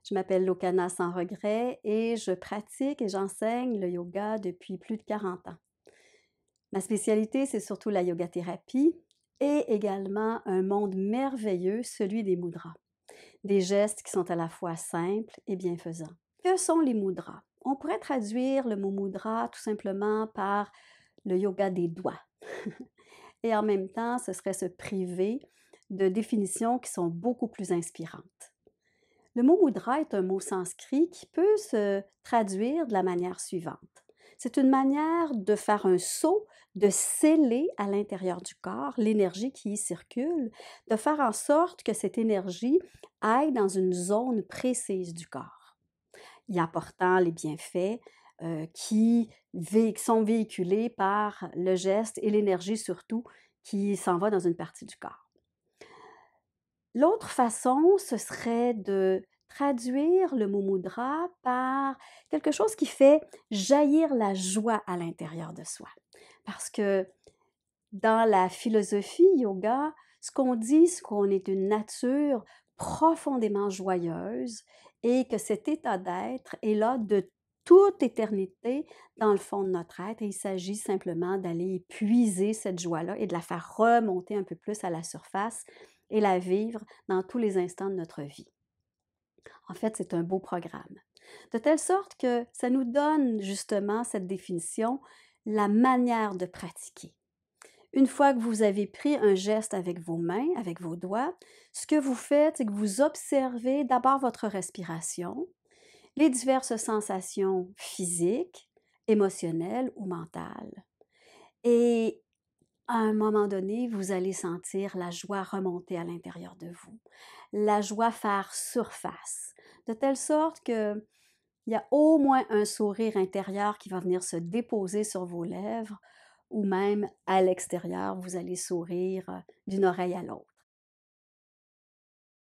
Je m'appelle Lokana Sans Regret et je pratique et j'enseigne le yoga depuis plus de 40 ans. Ma spécialité, c'est surtout la yoga thérapie et également un monde merveilleux, celui des mudras. Des gestes qui sont à la fois simples et bienfaisants. Que sont les mudras? On pourrait traduire le mot mudra tout simplement par le yoga des doigts. Et en même temps, ce serait se priver de définitions qui sont beaucoup plus inspirantes. Le mot mudra est un mot sanskrit qui peut se traduire de la manière suivante. C'est une manière de faire un saut, de sceller à l'intérieur du corps l'énergie qui y circule, de faire en sorte que cette énergie aille dans une zone précise du corps, y apportant les bienfaits qui sont véhiculés par le geste et l'énergie surtout qui s'en va dans une partie du corps. L'autre façon, ce serait de traduire le mot mudra par quelque chose qui fait jaillir la joie à l'intérieur de soi. Parce que dans la philosophie yoga, ce qu'on dit, c'est qu'on est une nature profondément joyeuse et que cet état d'être est là de toute éternité dans le fond de notre être et il s'agit simplement d'aller puiser cette joie-là et de la faire remonter un peu plus à la surface et la vivre dans tous les instants de notre vie. En fait, c'est un beau programme. De telle sorte que ça nous donne justement cette définition, la manière de pratiquer. Une fois que vous avez pris un geste avec vos mains, avec vos doigts, ce que vous faites, c'est que vous observez d'abord votre respiration, les diverses sensations physiques, émotionnelles ou mentales. Et à un moment donné, vous allez sentir la joie remonter à l'intérieur de vous, la joie faire surface, de telle sorte que il y a au moins un sourire intérieur qui va venir se déposer sur vos lèvres ou même à l'extérieur, vous allez sourire d'une oreille à l'autre.